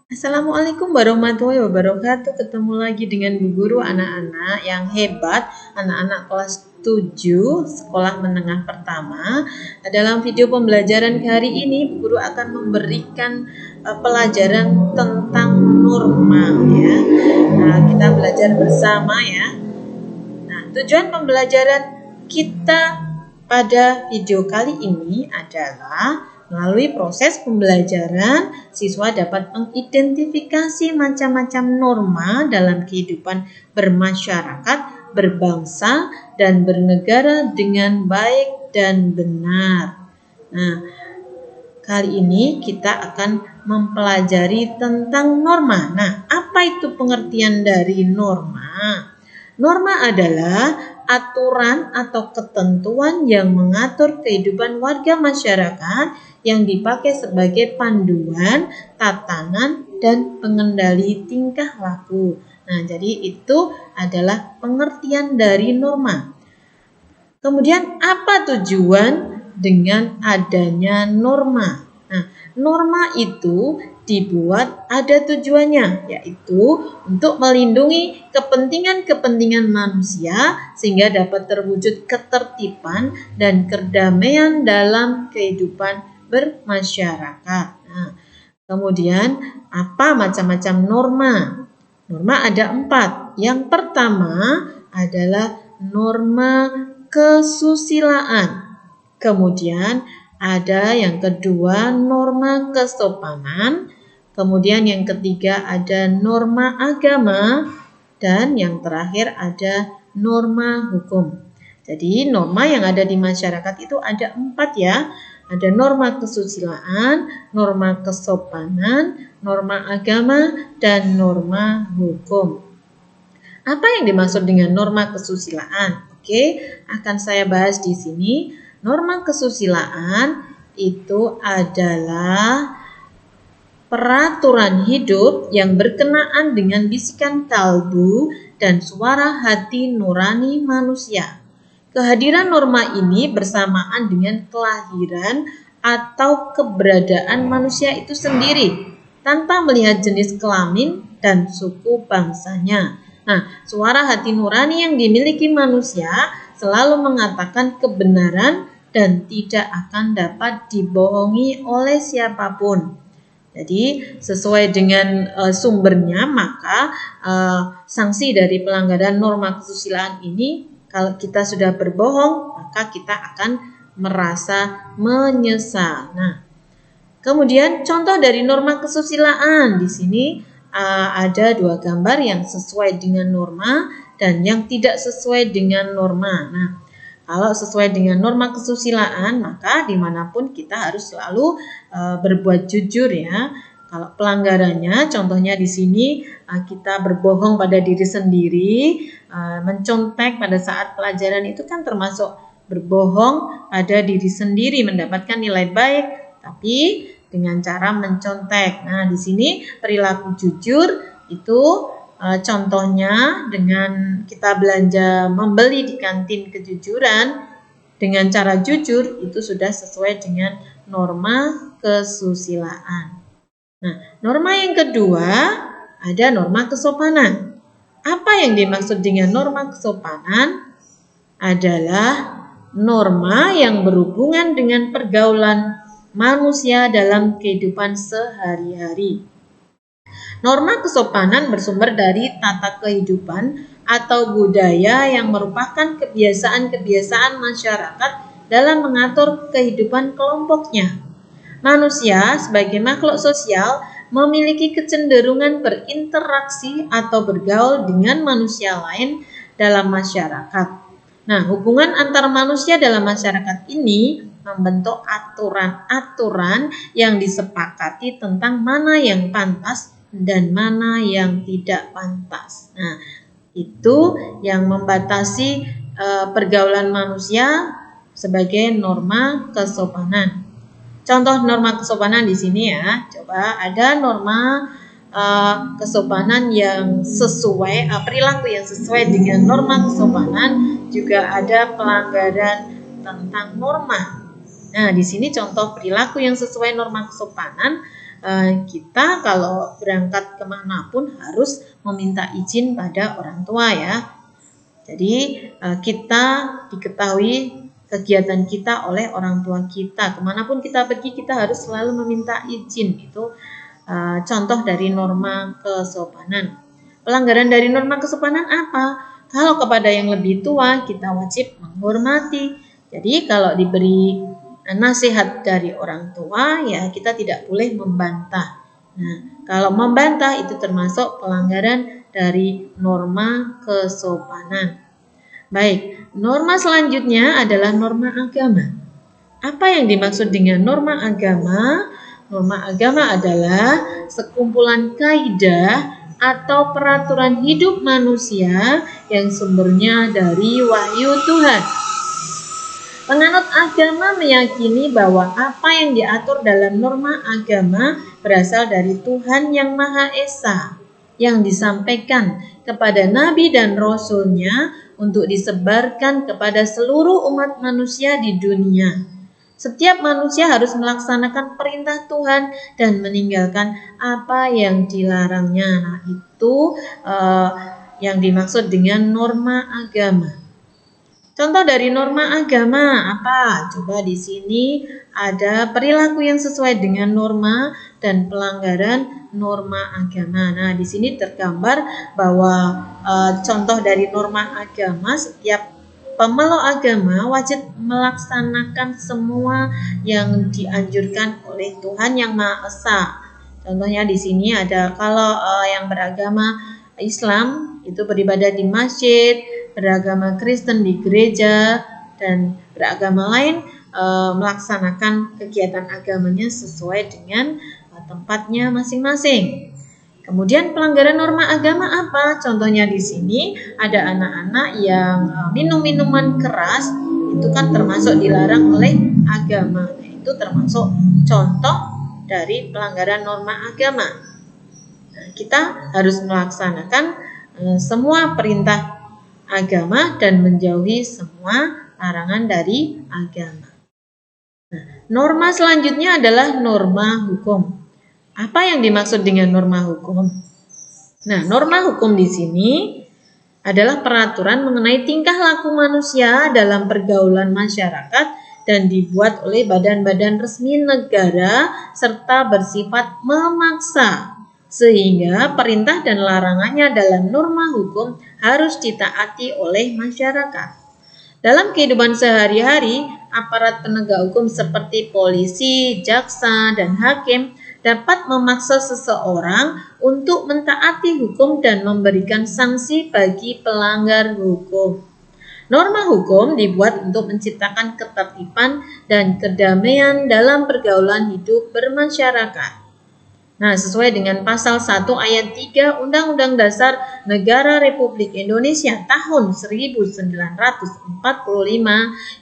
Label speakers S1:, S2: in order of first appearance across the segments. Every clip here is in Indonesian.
S1: Assalamualaikum warahmatullahi wabarakatuh. Ketemu lagi dengan Bu Guru anak-anak yang hebat, anak-anak kelas 7 sekolah menengah pertama. Dalam video pembelajaran hari ini, Bu Guru akan memberikan pelajaran tentang norma ya. Nah, kita belajar bersama ya. Nah, tujuan pembelajaran kita pada video kali ini adalah melalui proses pembelajaran, siswa dapat mengidentifikasi macam-macam norma dalam kehidupan bermasyarakat, berbangsa, dan bernegara dengan baik dan benar. Nah, kali ini kita akan mempelajari tentang norma. Nah, apa itu pengertian dari norma? Norma adalah aturan atau ketentuan yang mengatur kehidupan warga masyarakat yang dipakai sebagai panduan, tatanan, dan pengendali tingkah laku. Nah, jadi itu adalah pengertian dari norma. Kemudian apa tujuan dengan adanya norma? Nah, norma itu dibuat ada tujuannya, yaitu untuk melindungi kepentingan-kepentingan manusia sehingga dapat terwujud ketertiban dan kedamaian dalam kehidupan bermasyarakat. Nah, kemudian apa macam-macam norma? Norma ada 4. Yang pertama adalah norma kesusilaan. Kemudian ada yang kedua norma kesopanan, kemudian yang ketiga ada norma agama, dan yang terakhir ada norma hukum. Jadi norma yang ada di masyarakat itu ada 4 ya. Ada norma kesusilaan, norma kesopanan, norma agama, dan norma hukum. Apa yang dimaksud dengan norma kesusilaan? Oke, akan saya bahas di sini. Norma kesusilaan itu adalah peraturan hidup yang berkenaan dengan bisikan kalbu dan suara hati nurani manusia. Kehadiran norma ini bersamaan dengan kelahiran atau keberadaan manusia itu sendiri, tanpa melihat jenis kelamin dan suku bangsanya. Nah, suara hati nurani yang dimiliki manusia selalu mengatakan kebenaran dan tidak akan dapat dibohongi oleh siapapun. Jadi sesuai dengan sumbernya, maka sanksi dari pelanggaran norma kesusilaan ini, kalau kita sudah berbohong, maka kita akan merasa menyesal. Nah, kemudian contoh dari norma kesusilaan di sini ada 2 gambar yang sesuai dengan norma dan yang tidak sesuai dengan norma. Nah, kalau sesuai dengan norma kesusilaan, maka dimanapun kita harus selalu berbuat jujur ya. Kalau pelanggarannya, contohnya di sini kita berbohong pada diri sendiri, mencontek pada saat pelajaran itu kan termasuk berbohong pada diri sendiri, mendapatkan nilai baik, tapi dengan cara mencontek. Nah, di sini perilaku jujur itu contohnya dengan kita belanja membeli di kantin kejujuran dengan cara jujur itu sudah sesuai dengan norma kesusilaan. Nah, norma yang kedua ada norma kesopanan. Apa yang dimaksud dengan norma kesopanan? Adalah norma yang berhubungan dengan pergaulan manusia dalam kehidupan sehari-hari. Norma kesopanan bersumber dari tata kehidupan atau budaya yang merupakan kebiasaan-kebiasaan masyarakat dalam mengatur kehidupan kelompoknya. Manusia sebagai makhluk sosial memiliki kecenderungan berinteraksi atau bergaul dengan manusia lain dalam masyarakat. Nah, hubungan antar manusia dalam masyarakat ini membentuk aturan-aturan yang disepakati tentang mana yang pantas dan mana yang tidak pantas. Nah, itu yang membatasi pergaulan manusia sebagai norma kesopanan. Contoh norma kesopanan di sini ya. Coba ada norma kesopanan yang sesuai, perilaku yang sesuai dengan norma kesopanan, juga ada pelanggaran tentang norma. Nah, di sini contoh perilaku yang sesuai norma kesopanan kita kalau berangkat kemanapun harus meminta izin pada orang tua ya. Jadi kita diketahui kegiatan kita oleh orang tua kita. Kemanapun kita pergi kita harus selalu meminta izin. Itu contoh dari norma kesopanan. Pelanggaran dari norma kesopanan apa? Kalau kepada yang lebih tua kita wajib menghormati. Jadi kalau diberi nasihat dari orang tua ya kita tidak boleh membantah. Nah, kalau membantah itu termasuk pelanggaran dari norma kesopanan. Baik, norma selanjutnya adalah norma agama. Apa yang dimaksud dengan norma agama? Norma agama adalah sekumpulan kaidah atau peraturan hidup manusia yang sumbernya dari wahyu Tuhan. Penganut agama meyakini bahwa apa yang diatur dalam norma agama berasal dari Tuhan yang Maha Esa, yang disampaikan kepada nabi dan rasulnya untuk disebarkan kepada seluruh umat manusia di dunia. Setiap manusia harus melaksanakan perintah Tuhan dan meninggalkan apa yang dilarangnya. Nah, itu yang dimaksud dengan norma agama. Contoh dari norma agama apa? Coba di sini ada perilaku yang sesuai dengan norma dan pelanggaran norma agama. Nah, di sini tergambar bahwa contoh dari norma agama, setiap pemeluk agama wajib melaksanakan semua yang dianjurkan oleh Tuhan yang Maha Esa. Contohnya di sini ada kalau yang beragama Islam itu beribadah di masjid, beragama Kristen di gereja, dan beragama lain melaksanakan kegiatan agamanya sesuai dengan tempatnya masing-masing. Kemudian pelanggaran norma agama apa? Contohnya di sini ada anak-anak yang minum minuman keras, itu kan termasuk dilarang oleh agama. Nah, itu termasuk contoh dari pelanggaran norma agama. Nah, kita harus melaksanakan semua perintah agama dan menjauhi semua larangan dari agama. Nah, norma selanjutnya adalah norma hukum. Apa yang dimaksud dengan norma hukum? Nah, norma hukum di sini adalah peraturan mengenai tingkah laku manusia dalam pergaulan masyarakat dan dibuat oleh badan-badan resmi negara serta bersifat memaksa, sehingga perintah dan larangannya dalam norma hukum harus ditaati oleh masyarakat. Dalam kehidupan sehari-hari, aparat penegak hukum seperti polisi, jaksa, dan hakim dapat memaksa seseorang untuk mentaati hukum dan memberikan sanksi bagi pelanggar hukum. Norma hukum dibuat untuk menciptakan ketertiban dan kedamaian dalam pergaulan hidup bermasyarakat. Nah, sesuai dengan pasal 1 ayat 3 Undang-Undang Dasar Negara Republik Indonesia tahun 1945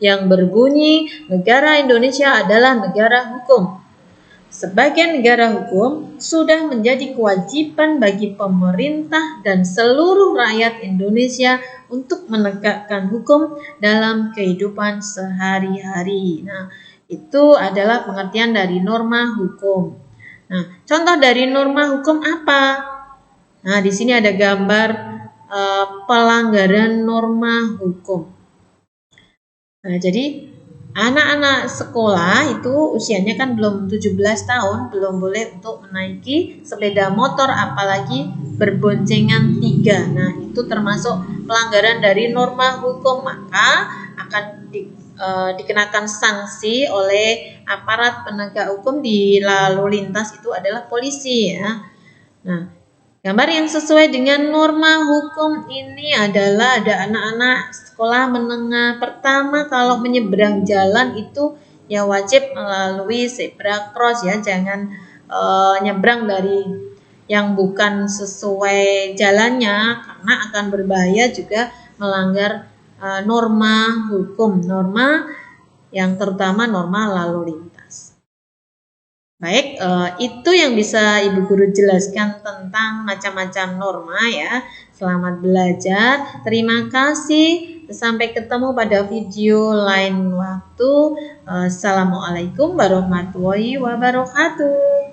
S1: yang berbunyi, negara Indonesia adalah negara hukum. Sebagai negara hukum, sudah menjadi kewajiban bagi pemerintah dan seluruh rakyat Indonesia untuk menegakkan hukum dalam kehidupan sehari-hari. Nah, itu adalah pengertian dari norma hukum. Nah, contoh dari norma hukum apa? Nah, di sini ada gambar pelanggaran norma hukum. Nah, jadi anak-anak sekolah itu usianya kan belum 17 tahun, belum boleh untuk menaiki sepeda motor apalagi berboncengan 3. Nah, itu termasuk pelanggaran dari norma hukum, maka akan dikenakan sanksi oleh aparat penegak hukum di lalu lintas itu adalah polisi ya. Nah, gambar yang sesuai dengan norma hukum ini adalah ada anak-anak sekolah menengah pertama kalau menyeberang jalan itu ya wajib melalui zebra cross ya, jangan nyebrang dari yang bukan sesuai jalannya karena akan berbahaya juga melanggar norma hukum, norma yang terutama norma lalu lintas. Baik, itu yang bisa Ibu Guru jelaskan tentang macam-macam norma ya. Selamat belajar, terima kasih. Sampai ketemu pada video lain waktu. Assalamualaikum warahmatullahi wabarakatuh.